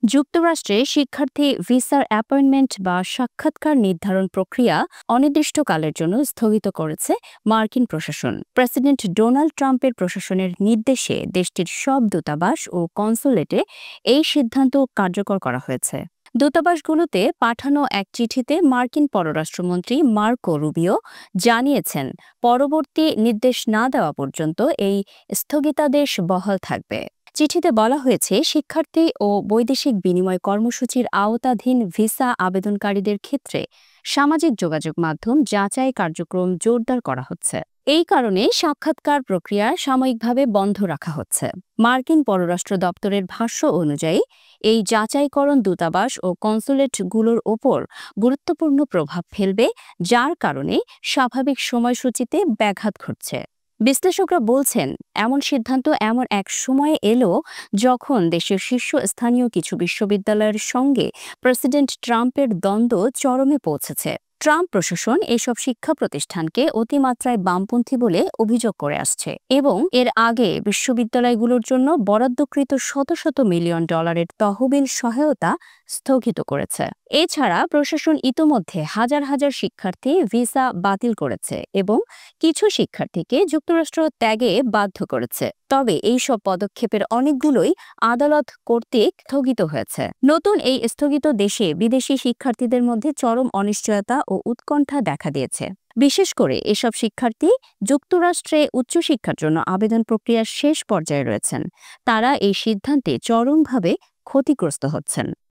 যুক্তরাষ্ট্রে শিক্ষার্থী ভিসার অ্যাপয়েন্টমেন্ট বা সাক্ষাৎকার নির্ধারণ প্রক্রিয়া অনির্দিষ্টকালের জন্য স্থগিত করেছে মার্কিন প্রশাসন। প্রেসিডেন্ট ডোনাল্ড ট্রাম্পের প্রশাসনের নির্দেশে দেশটির সব দূতাবাস ও কনসুলেটে এই সিদ্ধান্ত কার্যকর করা হয়েছে। দূতাবাসগুলোতে পাঠানো এক চিঠিতে মার্কিন পররাষ্ট্রমন্ত্রী মার্কো রুবিও জানিয়েছেন, পরবর্তী নির্দেশ না দেওয়া পর্যন্ত এই স্থগিতাদেশ বহাল থাকবে। চিঠিতে বলা হয়েছে, শিক্ষার্থী ও বৈদেশিক বিনিময় কর্মসূচির আওতাধীন ভিসা আবেদনকারীদের ক্ষেত্রে সামাজিক যোগাযোগ মাধ্যম যাচাই কার্যক্রম জোরদার করা হচ্ছে। এই কারণে সাক্ষাৎকার প্রক্রিয়া সাময়িকভাবে বন্ধ রাখা হচ্ছে। মার্কিন পররাষ্ট্র দপ্তরের ভাষ্য অনুযায়ী এই যাচাইকরণ দূতাবাস ও কনসুলেটগুলোর ওপর গুরুত্বপূর্ণ প্রভাব ফেলবে, যার কারণে স্বাভাবিক সময়সূচিতে ব্যাঘাত ঘটছে। বিশ্লেষকরা বলছেন, এমন সিদ্ধান্ত এমন এক সময়ে এলো যখন দেশের শীর্ষস্থানীয় কিছু বিশ্ববিদ্যালয়ের সঙ্গে প্রেসিডেন্ট ট্রাম্পের দ্বন্দ্ব চরমে পৌঁছেছে। ট্রাম্প প্রশাসন এসব শিক্ষা প্রতিষ্ঠানকে অতিমাত্রায় বামপন্থী বলে অভিযোগ করে আসছে এবং এর আগে বিশ্ববিদ্যালয়গুলোর জন্য বরাদ্দকৃত শত শত মিলিয়ন ডলারের তহবিল সহায়তা স্থগিত করেছে। এছাড়া প্রশাসন ইতোমধ্যে হাজার হাজার শিক্ষার্থী ভিসা বাতিল করেছে এবং কিছু শিক্ষার্থীকে যুক্তরাষ্ট্র ত্যাগে বাধ্য করেছে। তবে এই সব পদক্ষেপের অনেকগুলোই আদালত কর্তৃক স্থগিত হয়েছে। নতুন এই স্থগিত দেশে বিদেশি শিক্ষার্থীদের মধ্যে চরম অনিশ্চয়তা ও উৎকণ্ঠা দেখা দিয়েছে। বিশেষ করে এসব শিক্ষার্থী যুক্তরাষ্ট্রে উচ্চশিক্ষার জন্য আবেদন প্রক্রিয়ার শেষ পর্যায়ে রয়েছেন। তারা এই সিদ্ধান্তে চরমভাবে ক্ষতিগ্রস্ত হচ্ছেন।